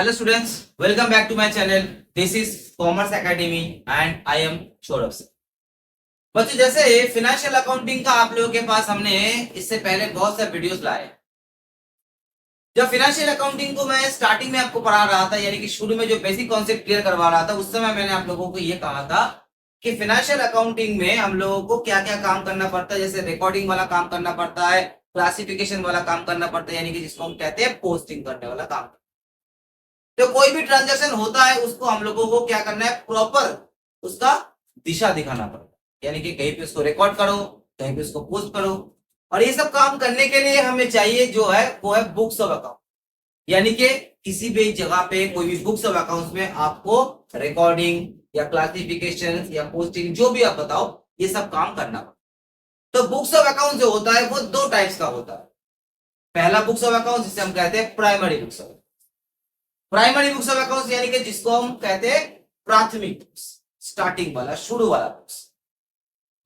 Hello students, welcome back to my channel. This is Commerce Academy and I am Saurabh sir. बच्चों जैसे financial accounting का आप लोगों के पास हमने इससे पहले बहुत सारे वीडियोस लाए। जब फिनेंशियल अकाउंटिंग को मैं स्टार्टिंग में आपको पढ़ा रहा था, यानी कि शुरू में जो बेसिक कॉन्सेप्ट क्लियर करवा रहा था, उस समय मैंने आप लोगों को ये कहा था कि फिनेंशियल अकाउंटिंग में हम लोगों को क्या क्या काम करना पड़ता है। जैसे रिकॉर्डिंग वाला काम करना पड़ता है, क्लासिफिकेशन वाला काम करना पड़ता है, यानी कि जिसको हम कहते हैं पोस्टिंग करने वाला काम। तो कोई भी ट्रांजैक्शन होता है उसको हम लोगों को क्या करना है, प्रॉपर उसका दिशा दिखाना पड़ता है, यानी कि कहीं पे उसको रिकॉर्ड करो, कहीं पे उसको पोस्ट करो। और ये सब काम करने के लिए हमें चाहिए जो है वो है बुक्स ऑफ अकाउंट, यानी कि किसी भी जगह पे कोई भी बुक्स ऑफ अकाउंट्स में आपको रिकॉर्डिंग या क्लासिफिकेशन या पोस्टिंग जो भी आप बताओ, ये सब काम करना पड़ता। तो बुक्स ऑफ अकाउंट जो होता है वो दो टाइप्स का होता है। पहला बुक्स ऑफ अकाउंट जिसे हम कहते हैं primary books of, primary books of accounts यानी कि जिसको हम कहते हैं प्राथमिक बुक्स, स्टार्टिंग वाला, शुरू वाला बुक्स।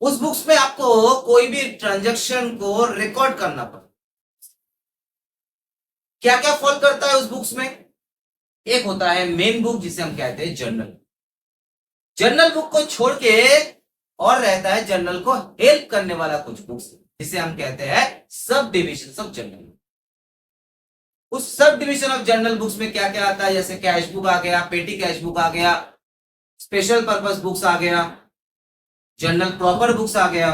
उस बुक्स में आपको कोई भी ट्रांजैक्शन को रिकॉर्ड करना पड़ता। क्या क्या फॉल करता है उस बुक्स में? एक होता है मेन बुक जिसे हम कहते हैं जर्नल। जर्नल बुक को छोड़ के और रहता है जर्नल को हेल्प करने वाला कुछ बुक्स जिसे हम कहते हैं सब डिविजन ऑफ जर्नल। उस sub division of journal books में क्या क्या आता है? जैसे कैश बुक आ गया, पेटी कैश बुक आ गया, स्पेशल पर्पस बुक्स आ गया, जर्नल प्रॉपर बुक्स आ गया।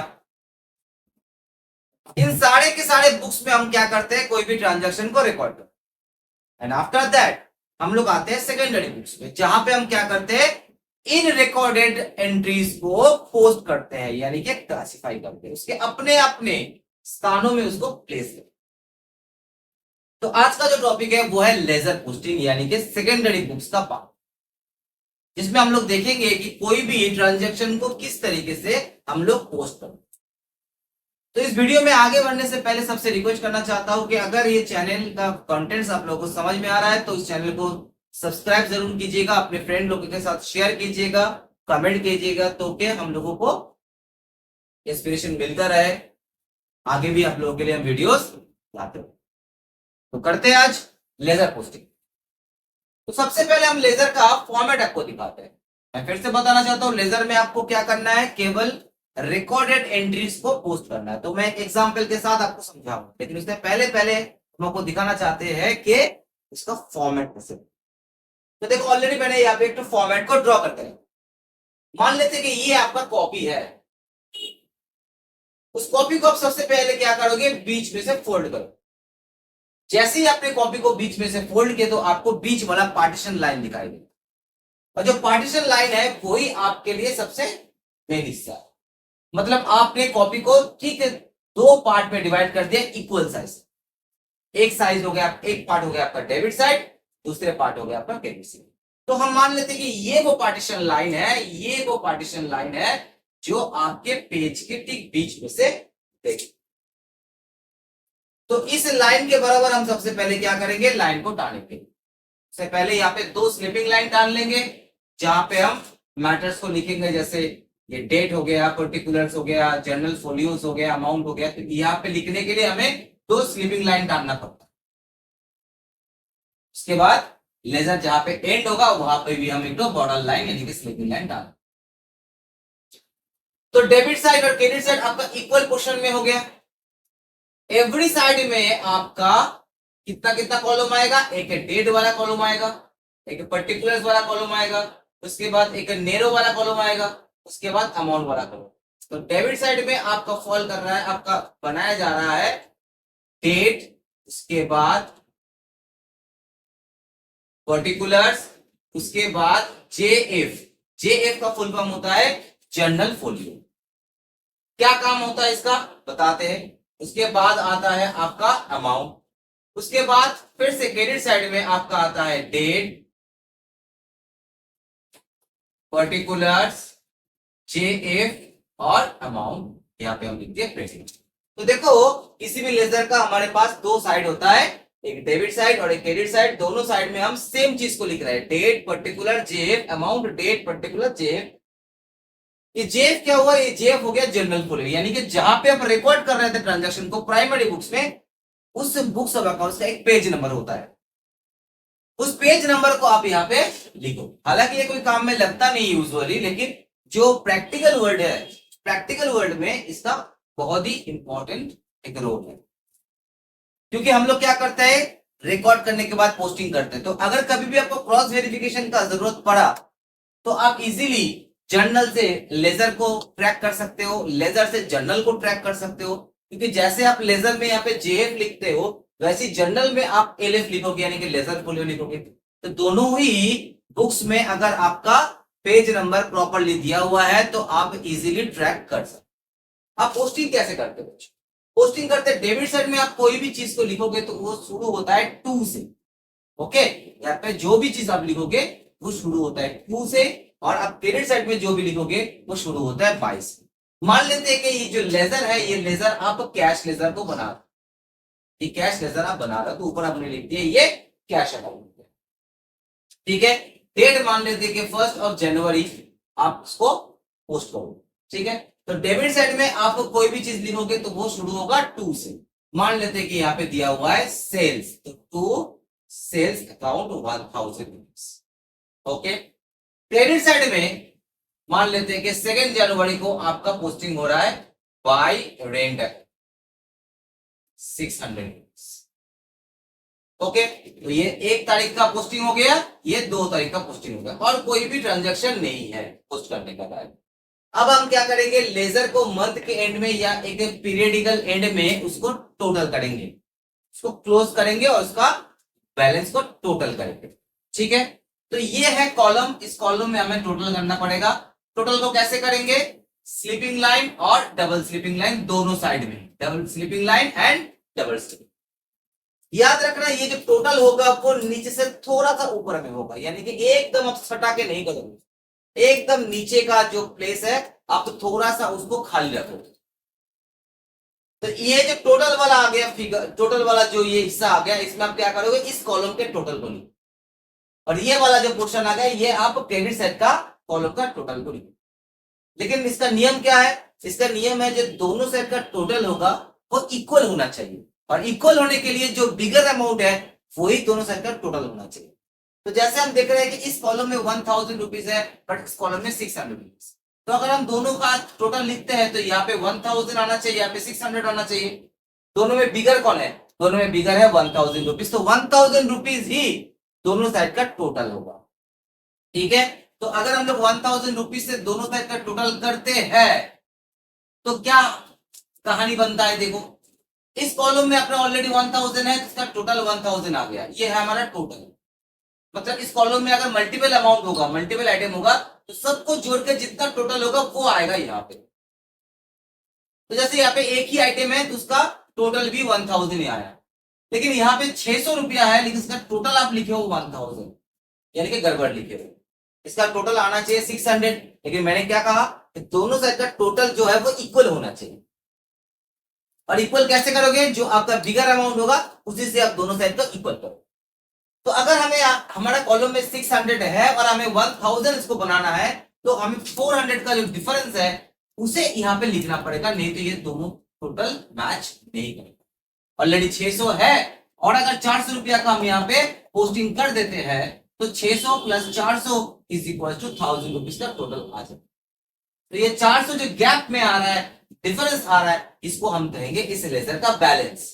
इन सारे के सारे बुक्स में हम क्या करते हैं, कोई भी ट्रांजैक्शन को रिकॉर्ड करते हैं। एंड आफ्टर दैट हम लोग आते हैं सेकेंडरी बुक्स में, जहां पे हम क्या करते हैं, इन रिकॉर्डेड एंट्रीज को पोस्ट करते हैं, यानी कि क्लासिफाई करते हैं, उसके अपने अपने स्थानों में उसको प्लेस करते हैं। तो आज का जो टॉपिक है वो है लेजर पोस्टिंग, यानी कि सेकेंडरी बुक्स का पार्ट, जिसमें हम लोग देखेंगे कि कोई भी ट्रांजैक्शन को किस तरीके से हम लोग पोस्ट करते हैं। तो इस वीडियो में आगे बढ़ने से पहले सबसे रिक्वेस्ट करना चाहता हूं कि अगर ये चैनल का कंटेंट्स आप लोगों को समझ में आ रहा है तो इस चैनल को सब्सक्राइब जरूर कीजिएगा, अपने फ्रेंड लोगों के साथ शेयर कीजिएगा, कमेंट कीजिएगा, तो कि हम लोगों को इंस्पिरेशन मिलता रहे, आगे भी आप लोगों के लिए हम वीडियोस लाते रहे। तो करते हैं आज लेजर पोस्टिंग। तो सबसे पहले हम लेजर का फॉर्मेट आपको दिखाते हैं। मैं फिर से बताना चाहता हूं, लेजर में आपको क्या करना है, केवल रिकॉर्डेड एंट्रीज को पोस्ट करना है। तो मैं एक एग्जांपल के साथ आपको समझाऊंगा, लेकिन उससे पहले पहले हम आपको दिखाना चाहते हैं कि इसका फॉर्मेट कैसे। तो देखो ऑलरेडी मैंने यहाँ पे एक फॉर्मेट को ड्रॉ करते हैं। मान लेते हैं कि ये आपका कॉपी है। उस कॉपी को आप सबसे पहले क्या करोगे, बीच में से फोल्ड करो। जैसे ही आपने कॉपी को बीच में से फोल्ड किया तो आपको बीच वाला पार्टीशन लाइन दिखाई देगी, और जो पार्टीशन लाइन है वही आपके लिए सबसे मेन हिस्सा है। मतलब आपने कॉपी को ठीक है दो पार्ट में डिवाइड कर दिया इक्वल साइज। एक साइज हो गया, एक पार्ट हो गया आपका डेबिट साइड, दूसरे पार्ट हो गया आपका क्रेडिट साइड। तो हम मान लेते हैं कि ये वो पार्टीशन लाइन है, ये वो पार्टीशन लाइन है जो आपके पेज के ठीक बीच में से देखिए। तो इस लाइन के बराबर हम सबसे पहले क्या करेंगे, लाइन को टानेंगे। सबसे पहले यहाँ पे दो स्लिपिंग लाइन टान लेंगे, जहां पे हम मैटर्स को लिखेंगे। जैसे ये डेट हो गया, पर्टिकुलर्स हो गया, जर्नल फोलियोस हो गया, अमाउंट हो गया। तो यहाँ पे लिखने के लिए हमें दो स्लिपिंग लाइन टानना पड़ता है। उसके बाद लेजर जहां पे एंड होगा वहां पे भी हम एक बॉर्डर लाइन यानी कि स्लिपिंग लाइन डाल। तो डेबिट साइड और क्रेडिट साइड आपका इक्वल पोर्शन में हो गया। एवरी साइड में आपका कितना कितना कॉलम आएगा, एक डेट वाला कॉलम आएगा, एक पर्टिकुलर्स वाला कॉलम आएगा, उसके बाद एक नेरो वाला कॉलम आएगा, उसके बाद अमाउंट वाला कॉलम। तो डेबिट साइड में आपका फॉल कर रहा है, आपका बनाया जा रहा है डेट, उसके बाद पर्टिकुलर्स, उसके बाद जेएफ। जेएफ का फुल फॉर्म होता है जर्नल फोलियो। क्या काम होता है इसका बताते हैं। उसके बाद आता है आपका अमाउंट, उसके बाद फिर से क्रेडिट साइड में आपका आता है डेट, पर्टिकुलर्स, जेएफ और अमाउंट। यहाँ पे हम लिखते हैं क्रेडिट। तो देखो किसी भी लेजर का हमारे पास दो साइड होता है, एक डेबिट साइड और एक क्रेडिट साइड। दोनों साइड में हम सेम चीज को लिख रहे हैं, date particular JF, amount date particular JF. ये जेएफ क्या हुआ, ये जेएफ हो गया जनरल फोलियो, यानी कि जहां पे आप रिकॉर्ड कर रहे थे ट्रांजैक्शन को प्राइमरी बुक्स में, उस बुक्स ऑफ अकाउंट्स का एक पेज नंबर होता है। उस पेज नंबर को आप यहाँ पे लिखो। हालांकि ये कोई काम में लगता नहीं यूजुअली, लेकिन जो प्रैक्टिकल वर्ड है, प्रैक्टिकल वर्ड में इसका बहुत ही इंपॉर्टेंट एक रोल है, क्योंकि हम लोग क्या करते हैं, रिकॉर्ड करने के बाद पोस्टिंग करते हैं। तो अगर कभी भी आपको क्रॉस वेरिफिकेशन का जरूरत पड़ा तो आप इजीली जर्नल से लेजर को ट्रैक कर सकते हो, लेजर से जर्नल को ट्रैक कर सकते हो, क्योंकि जैसे आप लेजर में यहाँ पे जेएफ लिखते हो वैसे जर्नल में आप एलएफ लिखोगे, यानी कि लेजर फोलियो लिखोगे। तो दोनों ही बुक्स में अगर आपका पेज नंबर प्रॉपरली दिया हुआ है तो आप इजीली ट्रैक कर सकते हो। आप पोस्टिंग कैसे करते हो? पोस्टिंग करते डेबिट साइड में आप कोई भी चीज को लिखोगे तो वो शुरू होता है 2 से। ओके, यहाँ पे जो भी चीज आप लिखोगे वो शुरू होता है 2 से, और आप क्रेडिट साइड में जो भी लिखोगे वो शुरू होता है 22 से। मान लेते हैं कि ये जो लेजर है, ये लेजर आप कैश लेजर को बना रहे, ये कैश लेजर आप बना रहे हो तो ऊपर आपने लिख दिया ये कैश अकाउंट, ठीक है। डेट मान लेते हैं कि 1 जनवरी आप इसको पोस्ट करो, ठीक है। तो डेबिट साइड में आप कोई भी चीज लिखोगे तो वो शुरू होगा 2 से। मान लेते हैं कि यहाँ पे दिया हुआ है सेल्स, तो 2 sales account 1000 rupees. Okay, credit side में मान लेते हैं कि 2 जनवरी को आपका पोस्टिंग हो रहा है बाय रेंट 600 रुपीज। ओके, तो ये 1 तारीख का पोस्टिंग हो गया, ये 2 तारीख का पोस्टिंग हो गया, और कोई भी ट्रांजैक्शन नहीं है पोस्ट करने का टाइम। अब हम क्या करेंगे, लेजर को मंथ के एंड में या एक पीरियडिकल एंड में उसको टोटल करेंगे, उसको क्लोज करेंगे और उसका बैलेंस को टोटल करेंगे, ठीक है। तो ये है कॉलम, इस कॉलम में हमें टोटल करना पड़ेगा। टोटल को कैसे करेंगे, स्लीपिंग लाइन और डबल स्लीपिंग लाइन दोनों साइड में, double sleeping line and double sleeping. याद रखना ये जो टोटल होगा वो नीचे से थोड़ा सा ऊपर में होगा, यानी कि एकदम आप सटा के नहीं करोगे, एकदम नीचे का जो प्लेस है आप तो थोड़ा सा उसको खाली रखोगे। तो ये जो टोटल वाला आ गया फिगर, टोटल वाला जो ये हिस्सा आ गया, इसमें आप क्या करोगे, इस कॉलम के टोटल को लिखो, और ये वाला जो पोर्शन आ गया ये आप क्रेडिट साइड का कॉलम का टोटल को लिखो। लेकिन इसका नियम क्या है, इसका नियम है जो दोनों साइड का टोटल होगा वो इक्वल होना चाहिए, और इक्वल होने के लिए जो बिगर अमाउंट है वही दोनों साइड का टोटल होना चाहिए। तो जैसे हम देख रहे हैं कि इस कॉलम में 1000 रुपीज है, बट इस कॉलम में 600 रुपीज, तो अगर हम दोनों का टोटल लिखते हैं तो यहाँ पे 1000 आना चाहिए, यहाँ पे 600 आना चाहिए। दोनों में बिगर कौन है, दोनों में बिगर है 1000 रुपीज, तो 1000 रुपीज ही दोनों साइड का टोटल होगा, ठीक है। तो अगर हम लोग 1000 रुपीज से दोनों साइड का टोटल करते हैं तो क्या कहानी बनता है, देखो इस कॉलम में अपना ऑलरेडी 1000 है, इसका टोटल 1000 आ गया, ये है हमारा टोटल। मतलब इस कॉलम में अगर मल्टीपल अमाउंट होगा, मल्टीपल आइटम होगा, तो सबको जोड़कर जितना टोटल होगा वो आएगा यहाँ पे। तो जैसे यहाँ पे एक ही आइटम है तो उसका टोटल भी 1000 ही आया, लेकिन यहाँ पे 600 रुपया है लेकिन इसका टोटल आप लिखे हो 1000, यानी कि गड़बड़ लिखे हो। इसका टोटल आना चाहिए 600, लेकिन मैंने क्या कहा कि दोनों साइड का टोटल जो है वो इक्वल होना चाहिए। और इक्वल कैसे करोगे, जो आपका बिगर अमाउंट होगा उसी से आप दोनों साइड को इक्वल करो। तो अगर हमें हमारा कॉलम में 600 है और हमें 1000 इसको बनाना है, तो हमें 400 का जो डिफरेंस है उसे यहाँ पे लिखना पड़ेगा, नहीं तो ये दोनों टोटल मैच नहीं करेगा। ऑलरेडी 600 है और अगर 400 रुपया का हम यहाँ पे पोस्टिंग कर देते हैं तो 600 plus 400 is equal to 1000 rupees का टोटल आ जाए। तो ये 400 जो गैप में आ रहा है, डिफरेंस आ रहा है, इसको हम कहेंगे इस लेजर का बैलेंस।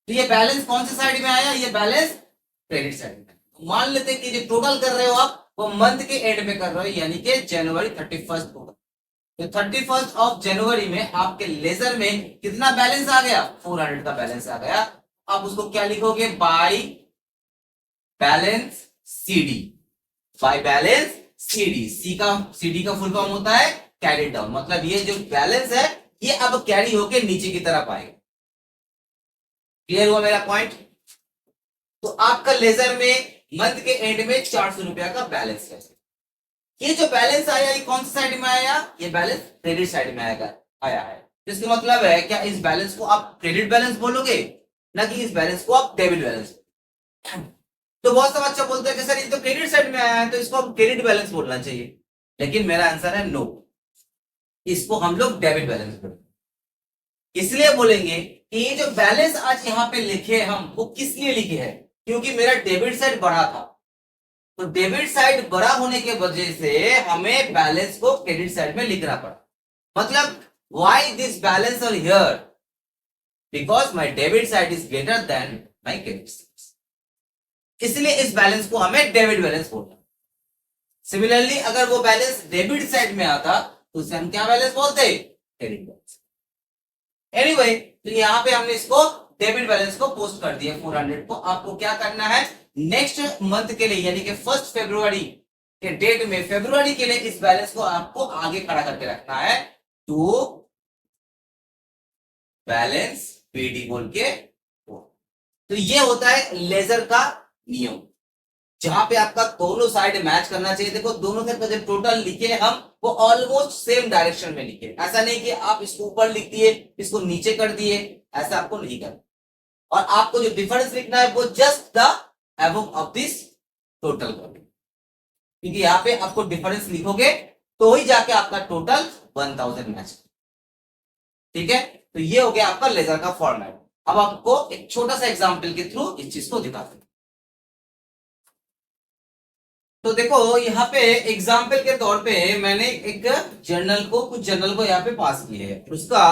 तो ये बैलेंस कौन से साइड में आया, ये बैलेंस क्रेडिट साइड में। मान लेते हैं कि जो टोटल कर रहे हो आप वो मंथ के एंड में कर रहे हो, यानी कि जनवरी 31 होगा। तो 31 ऑफ जनवरी में आपके लेजर में कितना बैलेंस आ गया, 400 का बैलेंस आ गया। आप उसको क्या लिखोगे, by balance CD, by balance CD. CD का फुल फॉर्म होता है कैरी डाउन, मतलब ये जो बैलेंस है ये अब कैरी होके नीचे की तरफ आएगा। क्लियर हुआ मेरा पॉइंट। तो आपका लेजर में मंथ के एंड में 400 रुपया का बैलेंस है। ये जो बैलेंस आया ये कौन सी साइड में आया, ये बैलेंस क्रेडिट साइड में आया है। इसका मतलब है क्या इस बैलेंस को आप क्रेडिट बैलेंस बोलोगे, ना कि इस बैलेंस को आप डेबिट बैलेंस। तो बहुत सब अच्छा बोलते हैं कि सर ये तो क्रेडिट साइड में आया है तो इसको आप क्रेडिट बैलेंस बोलना चाहिए, लेकिन मेरा आंसर है नो, इसको हम लोग डेबिट बैलेंस बोलेंगे। इसलिए बोलेंगे कि ये जो बैलेंस आज यहाँ पे लिखे हम, वो किस लिए लिखे हैं, क्योंकि मेरा डेबिट साइड बड़ा था, तो डेबिट साइड बड़ा होने के वजह से हमें बैलेंस को क्रेडिट साइड में लिखना पड़ा। मतलब why this balance are here, because my debit side is greater than my credit side, इसलिए इस बैलेंस को हमें डेबिट बैलेंस बोलते हैं। सिमिलरली अगर वो बैलेंस डेबिट साइड में आता तो उसे हम क्या बैलेंस बोलते, क्रेडिट बैलेंस। एनीवे, तो यहाँ पे हमने इसको डेबिट बैलेंस को पोस्ट कर दिया 400 को। आपको क्या करना है, नेक्स्ट मंथ के लिए यानी कि 1 फरवरी के डेट में, फरवरी के लिए इस बैलेंस को आपको आगे खड़ा करके रखना है, टू बैलेंस पीडी बोल के। तो ये होता है लेजर का नियम, जहां पे आपका दोनों साइड मैच करना चाहिए। देखो दोनों साइड का जब टोटल लिखे हम, वो ऑलमोस्ट सेम डायरेक्शन में लिखे। ऐसा नहीं कि आप इसको ऊपर लिख दिए इसको नीचे कर दिए, ऐसा आपको नहीं करना। और आपको जो डिफरेंस लिखना है वो just the above of this total, क्योंकि यहाँ पे आपको डिफरेंस लिखोगे तो ही जाके आपका टोटल 1000 मैच। ठीक है, तो ये हो गया आपका लेजर का फॉर्मेट। अब आपको एक छोटा सा एग्जांपल के थ्रू इस चीज को दिखाते हैं। तो देखो यहाँ पे एग्जाम्पल के तौर पे मैंने एक जर्नल को यहाँ पे पास किया है, उसका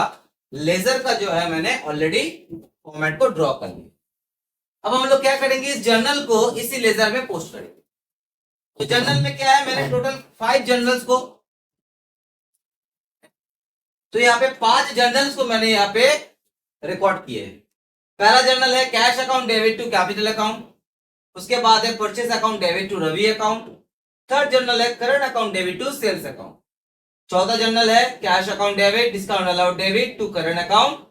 लेजर का जो है मैंने ऑलरेडी फॉर्मेट को ड्रॉ कर लिया। अब हम लोग क्या करेंगे, इस जर्नल को इसी लेजर में पोस्ट करेंगे। तो जर्नल में क्या है, मैंने टोटल 5 जर्नल्स को, तो यहाँ पे 5 जर्नल्स को मैंने यहाँ पे रिकॉर्ड किए हैं। पहला जर्नल है cash account debit to capital account, उसके बाद है purchase account debit to Ravi account, third journal है current account debit to sales account, चौथा जर्नल है cash account debit discount allowed debit to current account,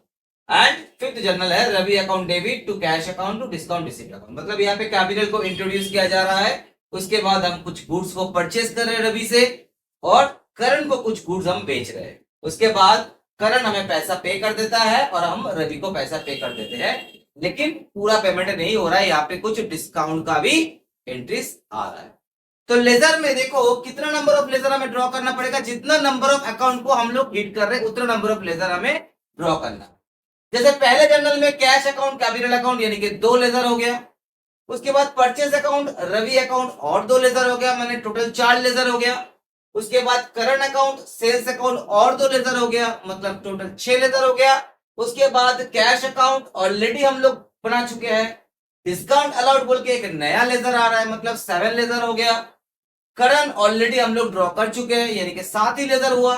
and fifth journal है Ravi account debit to cash account to discount received account. मतलब यहाँ पे capital को introduce किया जा रहा है, उसके बाद हम कुछ गुड्स को परचेस कर रहे हैं रवि से, और करण को कुछ गुड्स हम बेच रहे हैं। उसके बाद करण हमें पैसा पे कर देता है और हम रवि को पैसा पे कर देते हैं, लेकिन पूरा पेमेंट नहीं हो रहा है, यहाँ पे कुछ डिस्काउंट का भी एंट्रीज आ रहा है। तो लेजर में देखो कितना नंबर ऑफ लेजर हमें ड्रॉ करना पड़ेगा, जितना नंबर ऑफ अकाउंट को हम लोग हिट कर रहे हैं उतना नंबर ऑफ लेजर हमें ड्रॉ करना। जैसे पहले जर्नल में कैश अकाउंट कैपिटल अकाउंट यानी कि 2 लेजर हो गया, उसके बाद परचेज अकाउंट रवि अकाउंट और 2 लेजर हो गया, मैंने टोटल 4 लेजर हो गया। उसके बाद करंट अकाउंट सेल्स अकाउंट और 2 लेजर हो गया, मतलब टोटल 6 लेजर हो गया। उसके बाद कैश अकाउंट ऑलरेडी हम लोग बना चुके हैं, डिस्काउंट अलाउड बोल के एक नया लेजर आ रहा है, मतलब 7 लेजर हो गया। करंट ऑलरेडी हम लोग ड्रॉ कर चुके हैं यानी कि 7 ही लेजर हुआ।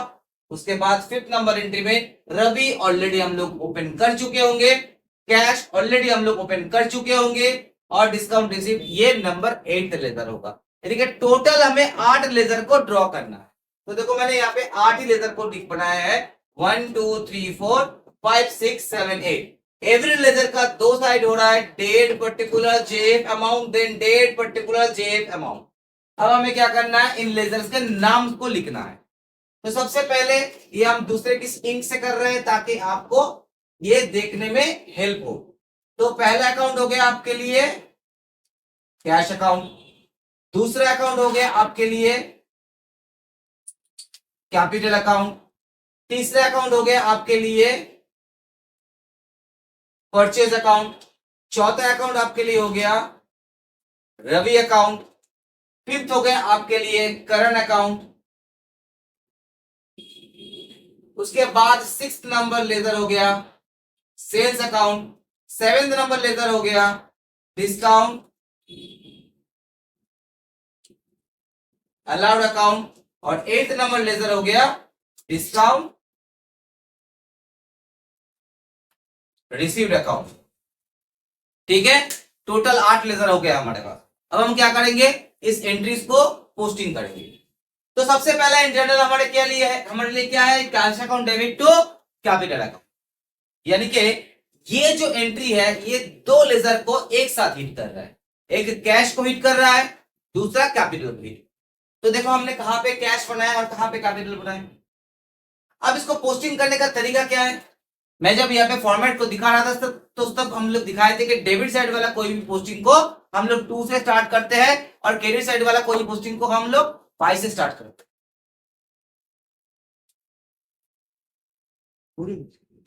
उसके बाद 5th नंबर एंट्री में रवि ऑलरेडी हम लोग ओपन कर चुके होंगे, कैश ऑलरेडी हम लोग ओपन कर चुके होंगे, और डिस्काउंट रिसीव ये नंबर 8th लेजर होगा। यानी कि टोटल हमें 8 लेजर को ड्रॉ करना है। तो देखो मैंने यहाँ पे 8 ही लेजर को बनाया है, 1 2 3 4 5 6 7 8। एवरी लेजर का 2 साइड हो रहा है, date particular JF amount, then date particular JF amount. अब हमें क्या करना है, इन लेजर्स के नाम को लिखना है। तो सबसे पहले ये हम दूसरे की इंक से कर रहे हैं ताकि आपको ये देखने में हेल्प हो। तो पहला अकाउंट हो गया आपके लिए कैश अकाउंट, दूसरा अकाउंट हो गया आपके लिए कैपिटल अकाउंट, तीसरा अकाउंट हो गया आपके लिए परचेज अकाउंट, चौथा अकाउंट आपके लिए हो गया रवि अकाउंट, फिफ्थ हो गया आपके लिए करंट अकाउंट, उसके बाद 6th नंबर लेजर हो गया sales account, 7th number laser हो गया डिस्काउंट अलाउड अकाउंट, और 8th नंबर लेजर हो गया डिस्काउंट रिसीव्ड अकाउंट। ठीक है, टोटल 8 लेजर हो गया हमारे पास। अब हम क्या करेंगे, इस एंट्रीज को पोस्टिंग करेंगे। तो सबसे पहला इंटरनल हमारे क्या लिए है, हमारे लिए क्या है, cash account debit to capital account. यानी कि ये जो एंट्री है ये 2 लेजर को एक साथ हिट कर रहा है, एक कैश को हिट कर रहा है, दूसरा कैपिटल को हिट। तो देखो हमने कहां पे कैश बनाया और कहां पे कैपिटल बनाया। अब इसको पोस्टिंग करने का तरीका क्या है, मैं जब यहाँ पे फॉर्मेट को दिखा रहा था तो तब हम लोग दिखाए थे कि डेबिट साइड वाला कोई भी पोस्टिंग को हम लोग 2 से स्टार्ट करते हैं और क्रेडिट साइड वाला कोई पोस्टिंग को हम लोग 5 से स्टार्ट करते हैं।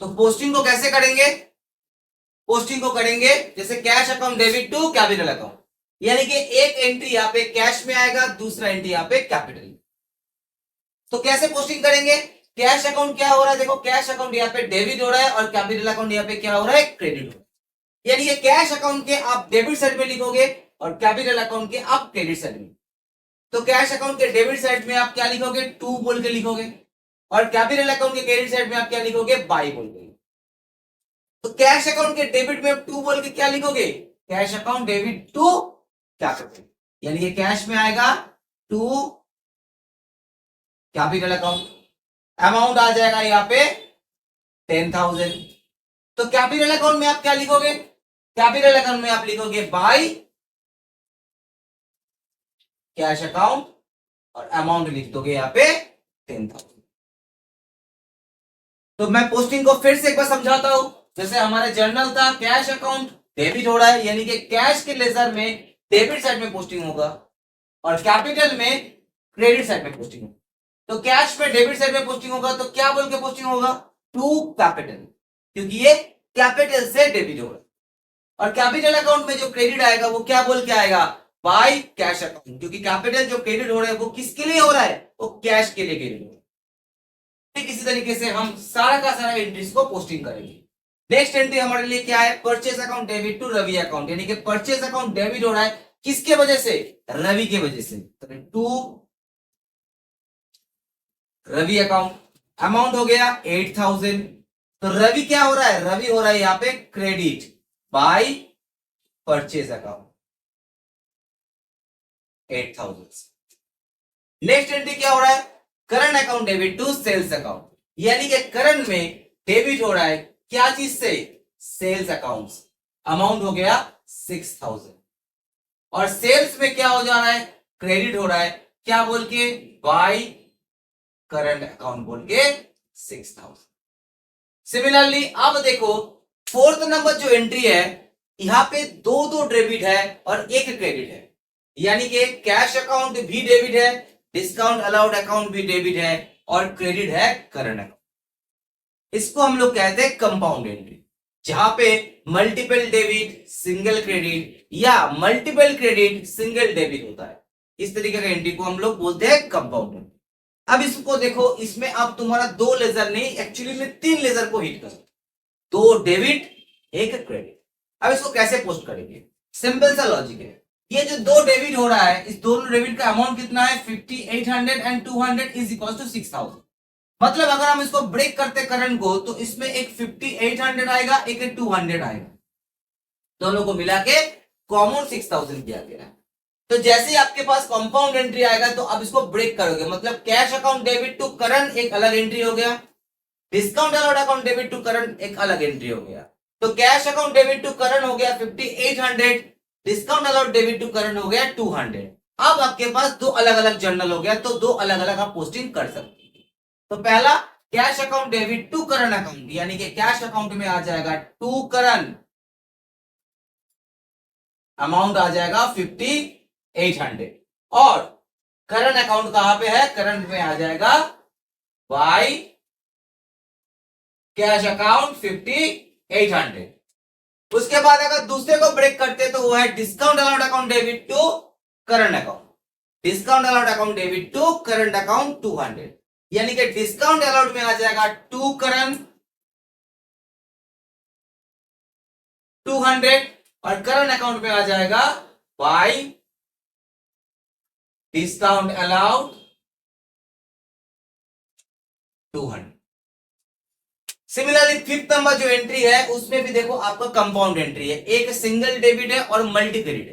तो पोस्टिंग को कैसे करेंगे, पोस्टिंग को करेंगे जैसे cash account debit to capital account, यानी कि एक एंट्री यहाँ पे कैश में आएगा, दूसरा एंट्री यहाँ पे कैपिटल। तो कैसे पोस्टिंग करेंगे? कैश अकाउंट क्या हो रहा है, देखो कैश अकाउंट यहाँ पे डेबिट हो रहा है और कैपिटल अकाउंट यहाँ पे क्या हो रहा है, क्रेडिट हो रहा है। यानी कि कैश अकाउंट के आप डेबिट साइड में लिखोगे और कैपिटल अकाउंट के आप क्रेडिट साइड में। तो कैश अकाउंट के डेबिट साइड में आप क्या लिखोगे, टू बोल के लिखोगे, और कैपिटल अकाउंट के क्रेडिट साइड में आप क्या लिखोगे, बाय बोल के। तो कैश अकाउंट के डेबिट में आप टू बोल के क्या लिखोगे, cash account debit to capital, यानी कि कैश में आएगा टू कैपिटल अकाउंट, अमाउंट आ जाएगा यहाँ पे 10,000। तो कैपिटल अकाउंट में आप क्या लिखोगे, कैपिटल अकाउंट में आप लिखोगे बाय कैश अकाउंट और अमाउंट लिख दोगे यहाँ पे 10,000। तो मैं पोस्टिंग को फिर से एक बार समझाता हूं। जैसे हमारे जर्नल था कैश अकाउंट डेबिट हो रहा है, यानी कि कैश के लेजर में डेबिट साइड में पोस्टिंग होगा और कैपिटल में क्रेडिट साइड में पोस्टिंग होगा। तो कैश में डेबिट साइड में पोस्टिंग होगा तो क्या बोल के पोस्टिंग होगा, टू कैपिटल, क्योंकि ये कैपिटल से डेबिट होगा। और कैपिटल अकाउंट में जो क्रेडिट आएगा वो क्या बोल के आएगा, बाय कैश अकाउंट, क्योंकि कैपिटल जो क्रेडिट हो रहा है वो किसके लिए हो रहा है, वो कैश के लिए क्रेडिट हो रहा है। ठीक इसी तरीके से हम सारा का सारा एंट्रीज को पोस्टिंग करेंगे। नेक्स्ट एंट्री हमारे लिए क्या है, purchase account debit to Ravi account, यानी कि परचेज अकाउंट डेबिट हो रहा है किसके वजह से, रवि के वजह से। टू रवि अकाउंट, अमाउंट हो गया 8,000। तो रवि क्या हो रहा है, रवि हो रहा है यहाँ पे credit by purchase account 8,000। Next entry क्या हो रहा है, current account debit to sales account, यानी कि करंट में डेबिट हो रहा है क्या चीज से, सेल्स अकाउंट्स, अमाउंट हो गया 6,000। और सेल्स में क्या हो जा रहा है, क्रेडिट हो रहा है क्या बोल के, बाय करंट अकाउंट बोल के 6,000। सिमिलरली अब देखो फोर्थ नंबर जो एंट्री है यहां पे दो दो डेबिट है और एक क्रेडिट है, यानी कि कैश अकाउंट भी डेबिट है, डिस्काउंट अलाउड अकाउंट भी डेबिट है और क्रेडिट है करंट अकाउंट। इसको हम लोग कहते हैं कंपाउंड एंट्री, जहां पे मल्टीपल डेबिट सिंगल क्रेडिट या मल्टीपल क्रेडिट सिंगल डेबिट होता है। इस तरीके का एंट्री को हम लोग बोलते हैं कंपाउंड एंट्री। अब इसको देखो, इसमें अब तुम्हारा दो लेजर नहीं, एक्चुअली में तीन लेजर को हिट करो, दो डेबिट एक क्रेडिट। अब इसको कैसे पोस्ट करेंगे, सिंपल सा लॉजिक है। ये जो दो डेबिट हो रहा है, इस दोनों डेबिट का अमाउंट कितना है, 5800 एंड 200 इज इक्वल टू 6,000। मतलब अगर हम इसको ब्रेक करते करंट को तो इसमें एक 5800 आएगा, एक 200 आएगा, दोनों को मिला के कॉमन 6,000 किया गया है। तो जैसे ही आपके पास कंपाउंड एंट्री आएगा तो अब इसको ब्रेक करोगे, मतलब cash account debit to current एक अलग एंट्री हो गया, discount allowed account debit to current एक अलग एंट्री हो गया। तो cash account debit to current हो गया 5800, discount allowed debit to current हो गया 200। अब आपके पास दो अलग अलग जर्नल हो गया, तो दो अलग अलग आप पोस्टिंग कर सकते हैं। तो पहला cash account debit to current account, यानी कि कैश अकाउंट में आ जाएगा टू करंट, अमाउंट आ जाएगा 5800, और करंट अकाउंट कहां पे है, करंट में आ जाएगा बाय कैश अकाउंट 5800। उसके बाद अगर दूसरे को ब्रेक करते तो वो है discount allowed account debit to current account, discount allowed account debit to current account 200, यानी कि डिस्काउंट अलाउड में आ जाएगा टू करंट 200 और करंट अकाउंट में आ जाएगा bye discount allowed 200। Similarly fifth number जो एंट्री है उसमें भी देखो आपका कंपाउंड एंट्री है, एक सिंगल डेबिट है और मल्टी क्रेडिट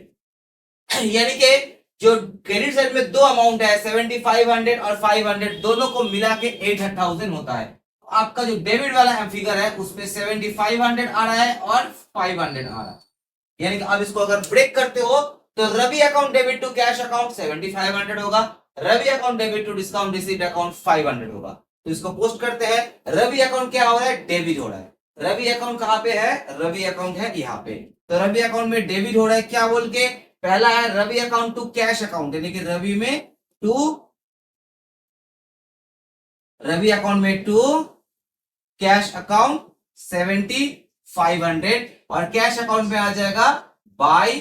है, यानी कि जो क्रेडिट साइड में दो अमाउंट है 7500 और 500, दोनों को मिला के 8,000 होता है। आपका जो डेबिट वाला फिगर है उसमें 7500 आ रहा है और 500 आ रहा है, यानी कि अब इसको अगर ब्रेक करते हो तो Ravi account debit to cash account 7500 होगा, Ravi account debit to discount received account 500 होगा। तो इसको पोस्ट करते हैं, रवि अकाउंट क्या हो रहा है, डेबिट हो रहा है। रवि अकाउंट कहां पे है, रवि अकाउंट है यहाँ पे। तो रवि अकाउंट में डेबिट हो रहा है क्या बोल के, पहला है Ravi account to cash account, यानी कि रवि अकाउंट में टू कैश अकाउंट 7500, 500 और कैश अकाउंट में आ जाएगा बाय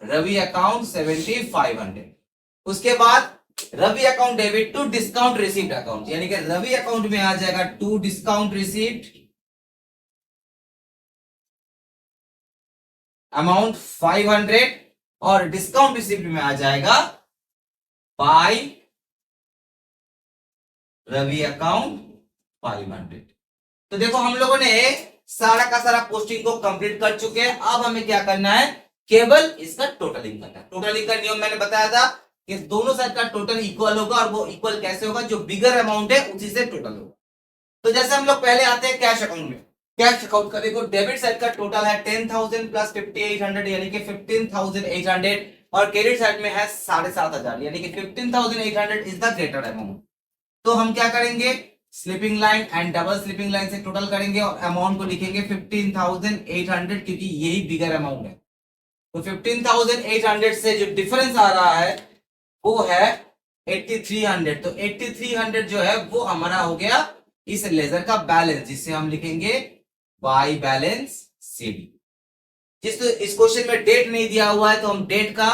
रवि अकाउंट 7500। उसके बाद Ravi account debit to discount received account, यानी कि रवि अकाउंट में आ जाएगा टू डिस्काउंट रिसीव्ड अमाउंट 500 और डिस्काउंट रिसीव्ड में आ जाएगा बाय रवि अकाउंट 500। तो देखो हम लोगों ने सारा का सारा पोस्टिंग को कंप्लीट कर चुके हैं। अब हमें क्या करना है, केवल इसका टोटलिंग करना है। टोटलिंग का नियम मैंने बताया था कि दोनों साइड का टोटल इक्वल होगा, और वो इक्वल कैसे होगा, जो बिगर अमाउंट है उसी से टोटल होगा। तो जैसे हम लोग पहले आते हैं कैश अकाउंट में। कैश अकाउंट का देखो डेबिट साइड का टोटल है 10,000 प्लस 5,800 यानी कि 15,800 और क्रेडिट साइड में है 7,500 यानी कि 15,800 इज द ग्रेटर अमाउंट। तो हम क्या करेंगे, slipping line and double slipping line से टोटल करेंगे और अमाउंट को लिखेंगे 15,800 क्योंकि यही बिगर अमाउंट है। तो 15,800 से जो डिफरेंस आ रहा है वो है 8,300। तो 8,300 जो है वो हमारा हो गया इस लेजर का बैलेंस, जिससे हम लिखेंगे बाय बैलेंस सीडी। जिस इस क्वेश्चन में डेट नहीं दिया हुआ है तो हम डेट का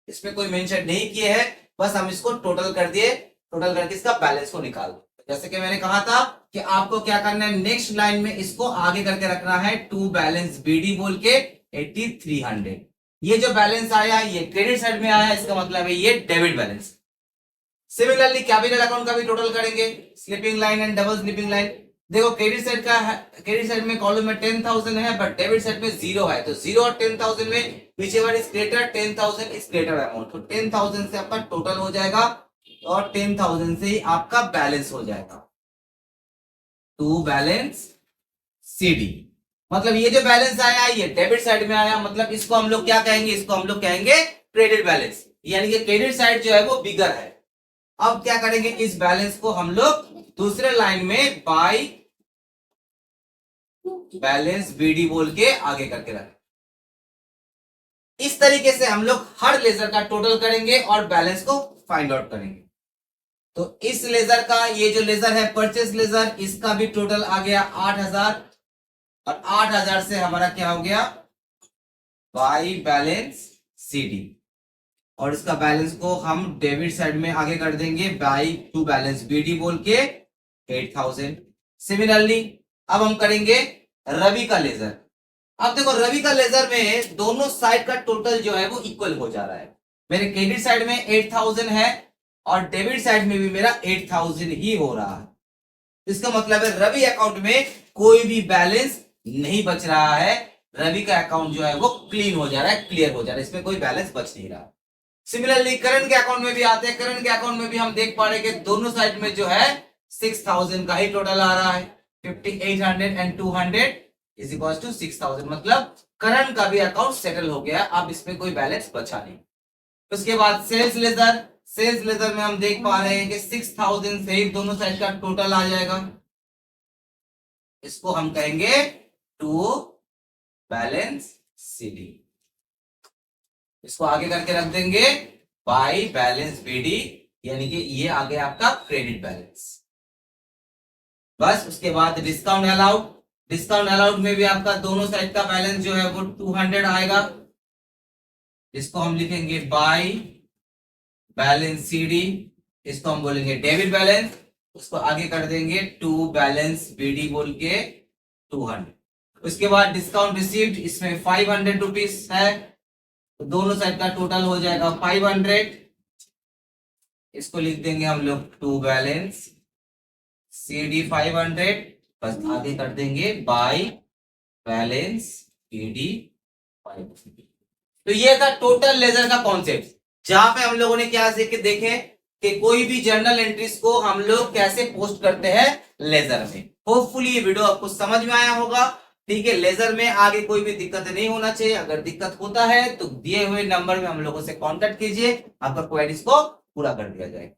इसमें कोई मेंशन नहीं किए हैं, बस हम इसको टोटल कर दिए, टोटल करके इसका बैलेंस को निकाल दो। जैसे कि मैंने कहा था कि आपको क्या करना है, नेक्स्ट लाइन में इसको आगे करके रखना है टू बैलेंस बीडी बोल के 8,300। ये जो बैलेंस आया ये क्रेडिट साइड में आया, इसका मतलब है ये debit balance. Similarly capital account का भी टोटल करेंगे, slipping line and double slipping line. देखो क्रेडिट साइड का क्रेडिट साइड में कॉलम में 10,000 है बट डेबिट साइड में 0 है, तो 0 और 10,000 में पीछे वाली is greater, 10,000 is greater amount. तो 10,000 से आपका टोटल हो जाएगा और 10,000 से ही आपका बैलेंस हो जाएगा टू बैलेंस सीडी। मतलब ये जो बैलेंस आया ये डेबिट साइड में आया, मतलब इसको हम लोग क्या कहेंगे, इसको हम लोग कहेंगे क्रेडिट बैलेंस, यानी कि क्रेडिट साइड जो है वो बिगर है। अब क्या करेंगे, इस बैलेंस को हम लोग दूसरे लाइन में बाय बैलेंस बीडी बोल के आगे करके रखें। इस तरीके से हम लोग हर लेजर का टोटल करेंगे और बैलेंस को फाइंड आउट करेंगे। तो इस लेजर का, ये जो लेजर है परचेस लेजर, इसका भी टोटल आ गया 8,000 और 8,000 से हमारा क्या हो गया बाय बैलेंस सीडी, और इसका बैलेंस को हम डेबिट साइड में आगे कर देंगे बाय टू बैलेंस बीडी बोल के 8,000। सिमिलरली अब हम करेंगे रवि का लेजर। अब देखो रवि का लेजर में दोनों साइड का टोटल जो है वो इक्वल हो जा रहा है। मेरे क्रेडिट साइड में 8,000 है और डेबिट साइड में भी मेरा 8,000 ही हो रहा है। इसका मतलब है रवि अकाउंट में कोई भी बैलेंस नहीं बच रहा है, रवि का अकाउंट जो है वो क्लीन हो जा रहा है, क्लियर हो जा रहा है, इसमें कोई बैलेंस बच नहीं रहा। सिमिलरली करंट के अकाउंट में भी आते हैं। करंट के अकाउंट में भी हम देख पा रहे हैं कि दोनों साइड में जो है 6,000 का ही टोटल आ रहा है। 5,800 एंड 200 इज इक्वल टू 6,000, मतलब करंट का भी अकाउंट सेटल हो गया, अब इसमें कोई बैलेंस बचा नहीं। उसके बाद सेल्स लेजर, सेल्स लेजर में हम देख पा रहे हैं कि 6,000 से दोनों साइड का टोटल आ जाएगा, इसको हम कहेंगे टू बैलेंस सीडी। इसको आगे करके रख देंगे बाय बैलेंस बीडी, यानी कि ये आ गया आपका क्रेडिट बैलेंस। बस उसके बाद डिस्काउंट अलाउड, डिस्काउंट अलाउड में भी आपका दोनों साइड का बैलेंस जो है वो 200 आएगा, इसको हम लिखेंगे बाय बैलेंस सीडी, इसको हम बोलेंगे डेबिट बैलेंस, उसको आगे कर देंगे टू बैलेंस बीडी बोल के 200। उसके बाद डिस्काउंट रिसीव्ड, इसमें 500 रुपीज है, तो दोनों साइड का टोटल हो जाएगा 500, इसको लिख देंगे हम लोग टू बैलेंस सीडी 500, बस आगे कर देंगे बाय बैलेंस बीडी 500। तो ये था टोटल लेजर का कॉन्सेप्ट, जहां पे हम लोगों ने क्या सीख के देखे कि कोई भी जर्नल एंट्रीज को हम लोग कैसे पोस्ट करते हैं लेजर में। होपफुली ये वीडियो आपको समझ में आया होगा। ठीक है, लेजर में आगे कोई भी दिक्कत नहीं होना चाहिए, अगर दिक्कत होता है तो दिए हुए नंबर में हम लोगों से कांटेक्ट कीजिए, आपका क्वेरीज को पूरा कर दिया जाएगा।